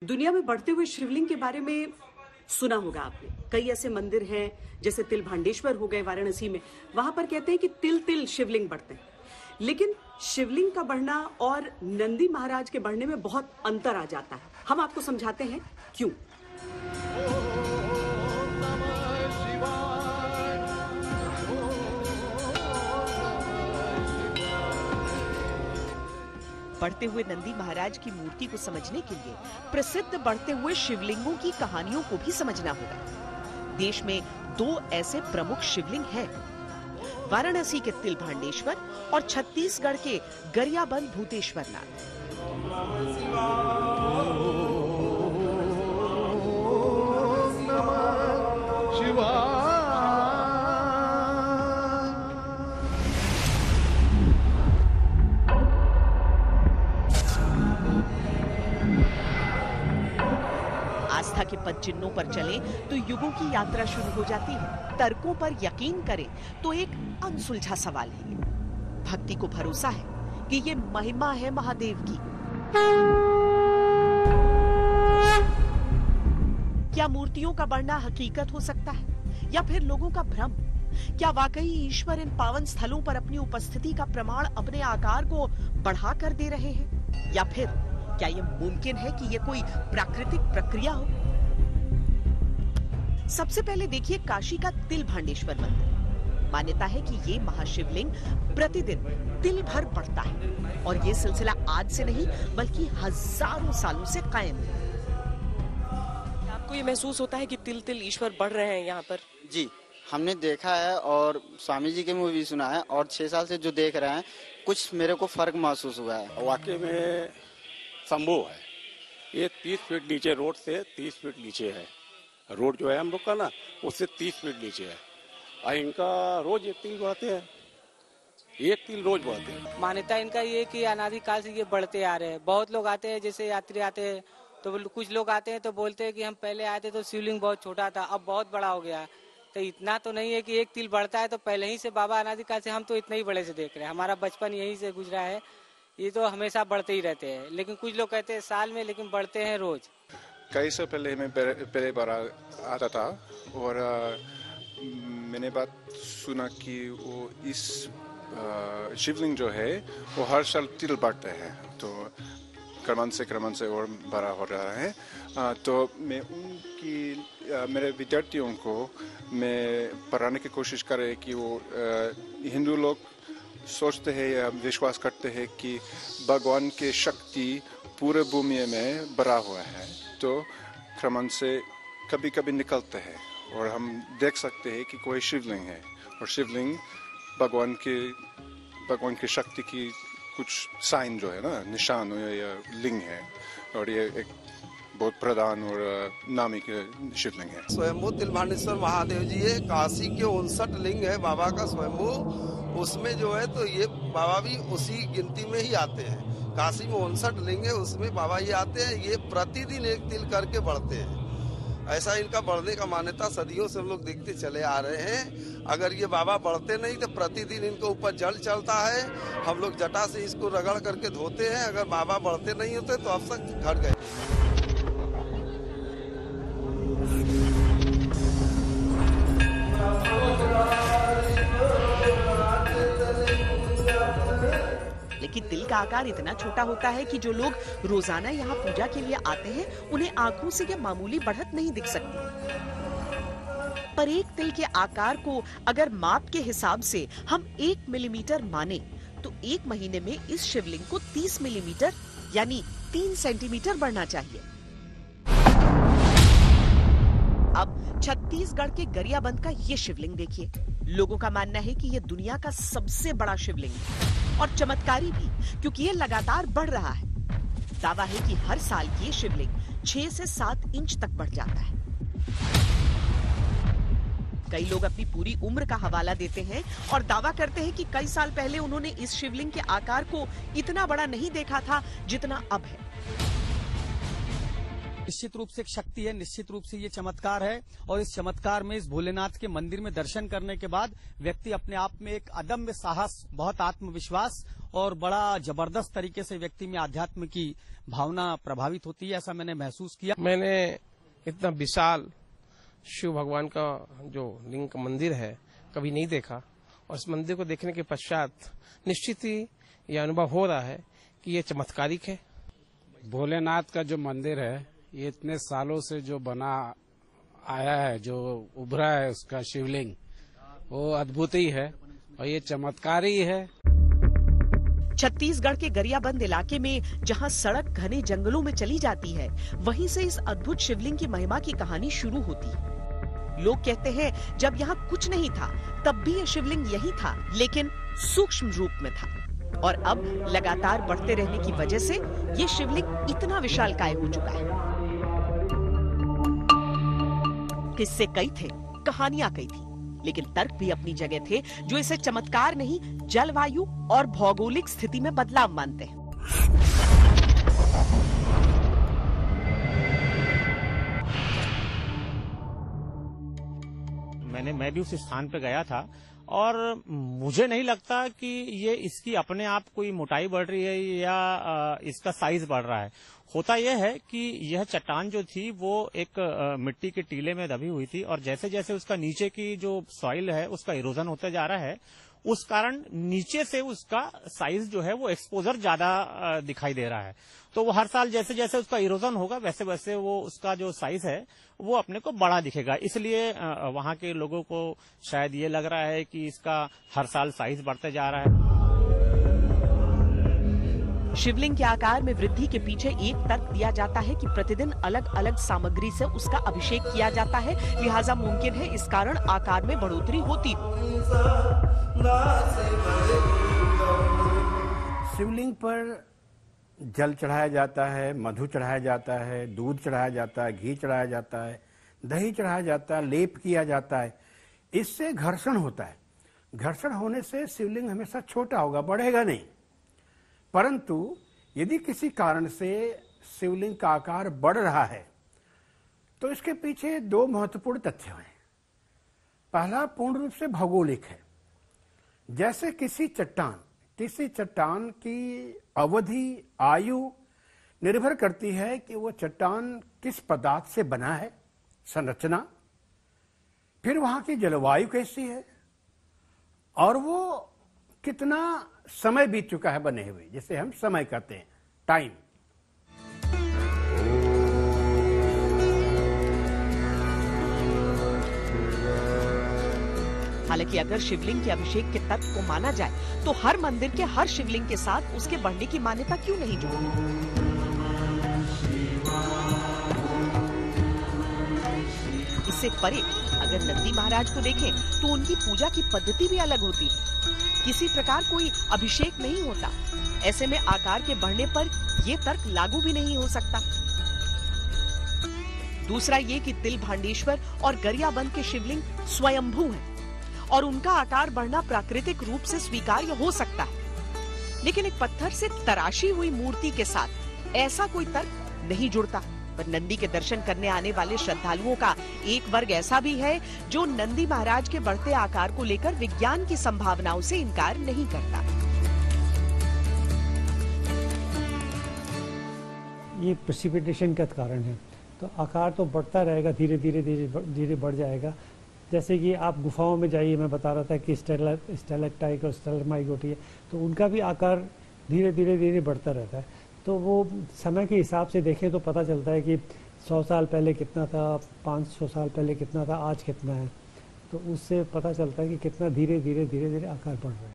दुनिया में बढ़ते हुए शिवलिंग के बारे में सुना होगा आपने। कई ऐसे मंदिर हैं जैसे तिलभांडेश्वर हो गए वाराणसी में, वहां पर कहते हैं कि तिल तिल शिवलिंग बढ़ते हैं। लेकिन शिवलिंग का बढ़ना और नंदी महाराज के बढ़ने में बहुत अंतर आ जाता है। हम आपको समझाते हैं क्यों। बढ़ते हुए नंदी महाराज की मूर्ति को समझने के लिए प्रसिद्ध बढ़ते हुए शिवलिंगों की कहानियों को भी समझना होगा। देश में दो ऐसे प्रमुख शिवलिंग हैं, वाराणसी के तिलभांडेश्वर और छत्तीसगढ़ के गरियाबंद भूतेश्वरनाथ। आस्था के पद चिन्हों पर चलें तो युगों की यात्रा शुरू हो जाती है। तर्कों पर यकीन करें तो एक अनसुलझा सवाल है। भक्ति को भरोसा है कि ये महिमा है महादेव की। क्या मूर्तियों का बढ़ना हकीकत हो सकता है या फिर लोगों का भ्रम? क्या वाकई ईश्वर इन पावन स्थलों पर अपनी उपस्थिति का प्रमाण अपने आकार को बढ़ा कर दे रहे हैं, या फिर क्या यह मुमकिन है कि यह कोई प्राकृतिक प्रक्रिया हो? सबसे पहले देखिए काशी का तिलभांडेश्वर मंदिर। मान्यता है कि ये महाशिवलिंग प्रतिदिन तिल भर बढ़ता है और ये सिलसिला आज से नहीं बल्कि हजारों सालों से कायम है। आपको ये महसूस होता है कि तिल तिल ईश्वर बढ़ रहे हैं यहाँ पर? जी, हमने देखा है और स्वामी जी के मुंह भी सुना है, और 6 साल से जो देख रहे हैं कुछ मेरे को फर्क महसूस हुआ है। वाकई में संभव है। ये 30 फीट नीचे रोड से 30 फीट नीचे है। रोड जो है हम लोग का ना, उससे 30 फीट नीचे है। और इनका रोज एक तिल बढ़ाते हैं, एक तिल रोज बढ़ाते हैं। मान्यता इनका ये कि अनादि काल से ये बढ़ते आ रहे हैं। बहुत लोग आते हैं, जैसे यात्री आते हैं तो कुछ लोग आते हैं तो बोलते हैं कि हम पहले आए थे तो शिवलिंग बहुत छोटा था, अब बहुत बड़ा हो गया। तो इतना तो नहीं है कि एक तिल बढ़ता है तो पहले ही से बाबा अनादि काल से हम तो इतना ही बड़े से देख रहे हैं। हमारा बचपन यहीं से गुजरा है, ये तो हमेशा बढ़ते ही रहते हैं। लेकिन कुछ लोग कहते हैं साल में, लेकिन बढ़ते हैं रोज। कई साल पहले मैं पहले बार आता था और मैंने बात सुना कि वो इस शिवलिंग जो है वो हर साल तिल बढ़ते हैं, तो क्रमण से और बड़ा हो रहा है। तो मैं मेरे विद्यार्थियों को मैं पढ़ाने की कोशिश कर रहे कि वो हिंदू लोग सोचते हैं या विश्वास करते हैं कि भगवान की शक्ति पूरे भूमि में भरा हुआ है, तो क्रमण से कभी कभी निकलते हैं और हम देख सकते हैं कि कोई शिवलिंग है, और शिवलिंग भगवान की शक्ति की कुछ साइन जो है ना, निशान या लिंग है, और ये एक बहुत प्रधान और नामी के शिवलिंग है। स्वयंभू तिलभांडेश्वर महादेव जी है। काशी के 59 लिंग है बाबा का स्वयंभू, उसमें जो है तो ये बाबा भी उसी गिनती में ही आते हैं। काशी में 59 लिंग है, उसमें बाबा ये आते हैं। ये प्रतिदिन एक तिल करके बढ़ते हैं। ऐसा इनका बढ़ने का मान्यता सदियों से हम लोग देखते चले आ रहे हैं। अगर ये बाबा बढ़ते नहीं तो प्रतिदिन इनके ऊपर जल चलता है, हम लोग जटा से इसको रगड़ करके धोते हैं। अगर बाबा बढ़ते नहीं होते तो अब तक घट गए। लेकिन तिल का आकार इतना छोटा होता है कि जो लोग रोजाना यहाँ पूजा के लिए आते हैं उन्हें आंखों से यह मामूली बढ़त नहीं दिख सकती। पर एक तिल के आकार को अगर माप के हिसाब से हम 1 मिलीमीटर माने तो 1 महीने में इस शिवलिंग को 30 मिलीमीटर यानी 3 सेंटीमीटर बढ़ना चाहिए। अब छत्तीसगढ़ के गरियाबंद का ये शिवलिंग देखिए। लोगों का मानना है कि यह दुनिया का सबसे बड़ा शिवलिंग है और चमत्कारी भी, क्योंकि ये लगातार बढ़ रहा है। दावा है कि हर साल ये शिवलिंग 6 से 7 इंच तक बढ़ जाता है। कई लोग अपनी पूरी उम्र का हवाला देते हैं और दावा करते हैं कि कई साल पहले उन्होंने इस शिवलिंग के आकार को इतना बड़ा नहीं देखा था जितना अब है। निश्चित रूप से एक शक्ति है, निश्चित रूप से ये चमत्कार है और इस चमत्कार में, इस भोलेनाथ के मंदिर में दर्शन करने के बाद व्यक्ति अपने आप में एक अदम्य साहस, बहुत आत्मविश्वास और बड़ा जबरदस्त तरीके से व्यक्ति में आध्यात्म की भावना प्रभावित होती है, ऐसा मैंने महसूस किया। मैंने इतना विशाल शिव भगवान का जो लिंग का मंदिर है कभी नहीं देखा और इस मंदिर को देखने के पश्चात निश्चित ही यह अनुभव हो रहा है कि ये चमत्कारिक है। भोलेनाथ का जो मंदिर है ये इतने सालों से जो बना आया है, जो उभरा है उसका शिवलिंग, वो अद्भुत ही है और ये चमत्कार ही है। छत्तीसगढ़ के गरियाबंद इलाके में जहां सड़क घने जंगलों में चली जाती है, वहीं से इस अद्भुत शिवलिंग की महिमा की कहानी शुरू होती है। लोग कहते हैं जब यहाँ कुछ नहीं था तब भी ये शिवलिंग यही था, लेकिन सूक्ष्म रूप में था और अब लगातार बढ़ते रहने की वजह से ये शिवलिंग इतना विशालकाय हो चुका है। किस्से कई थे, कहानियां कई थी, लेकिन तर्क भी अपनी जगह थे जो इसे चमत्कार नहीं, जलवायु और भौगोलिक स्थिति में बदलाव मानते हैं। मैं भी उस स्थान पे गया था और मुझे नहीं लगता कि ये इसकी अपने आप कोई मोटाई बढ़ रही है या इसका साइज बढ़ रहा है। होता यह है कि यह चट्टान जो थी वो एक मिट्टी के टीले में दबी हुई थी और जैसे जैसे उसका नीचे की जो सॉइल है उसका इरोजन होता जा रहा है, उस कारण नीचे से उसका साइज जो है वो एक्सपोजर ज्यादा दिखाई दे रहा है। तो वो हर साल जैसे जैसे उसका इरोजन होगा वैसे वैसे वो उसका जो साइज है वो अपने को बड़ा दिखेगा। इसलिए वहां के लोगों को शायद ये लग रहा है कि इसका हर साल साइज बढ़ते जा रहा है। शिवलिंग के आकार में वृद्धि के पीछे एक तर्क दिया जाता है कि प्रतिदिन अलग अलग सामग्री से उसका अभिषेक किया जाता है, लिहाजा मुमकिन है इस कारण आकार में बढ़ोतरी होती। शिवलिंग पर जल चढ़ाया जाता है, मधु चढ़ाया जाता है, दूध चढ़ाया जाता है, घी चढ़ाया जाता है, दही चढ़ाया जाता है, लेप किया जाता है। इससे घर्षण होता है। घर्षण होने से शिवलिंग हमेशा छोटा होगा, बढ़ेगा नहीं। परंतु यदि किसी कारण से शिवलिंग का आकार बढ़ रहा है तो इसके पीछे दो महत्वपूर्ण तथ्य हैं। पहला पूर्ण रूप से भौगोलिक है। जैसे किसी चट्टान की अवधि, आयु निर्भर करती है कि वो चट्टान किस पदार्थ से बना है, संरचना, फिर वहां की जलवायु कैसी है और वो कितना समय बीत चुका है बने हुए, जिसे हम समय कहते हैं, टाइम। हालांकि अगर शिवलिंग के अभिषेक के तत्व को माना जाए तो हर मंदिर के हर शिवलिंग के साथ उसके बढ़ने की मान्यता क्यों नहीं जुड़ी? इससे परे अगर नंदी महाराज को देखें तो उनकी पूजा की पद्धति भी अलग होती है। किसी प्रकार कोई अभिषेक नहीं होता। ऐसे में आकार के बढ़ने पर यह तर्क लागू भी नहीं हो सकता। दूसरा ये कि तिल भांडेश्वर और गरियाबंद के शिवलिंग स्वयंभू हैं और उनका आकार बढ़ना प्राकृतिक रूप से स्वीकार्य हो सकता है, लेकिन एक पत्थर से तराशी हुई मूर्ति के साथ ऐसा कोई तर्क नहीं जुड़ता। पर नंदी के दर्शन करने आने वाले श्रद्धालुओं का एक वर्ग ऐसा भी है जो नंदी महाराज के बढ़ते आकार को लेकर विज्ञान की संभावनाओं से इनकार नहीं करता। ये प्रेसिपिटेशन का कारण है, तो आकार तो बढ़ता रहेगा, धीरे धीरे बढ़ जाएगा। जैसे कि आप गुफाओं में जाइए, मैं बता रहा था कि स्टेलेक्टाइट और स्टेलेमाइट होती है, तो उनका भी आकार धीरे धीरे बढ़ता रहता है। तो वो समय के हिसाब से देखें तो पता चलता है कि 100 साल पहले कितना था, 500 साल पहले कितना था, आज कितना है। तो उससे पता चलता है कि कितना धीरे धीरे आकार बढ़ रहा है।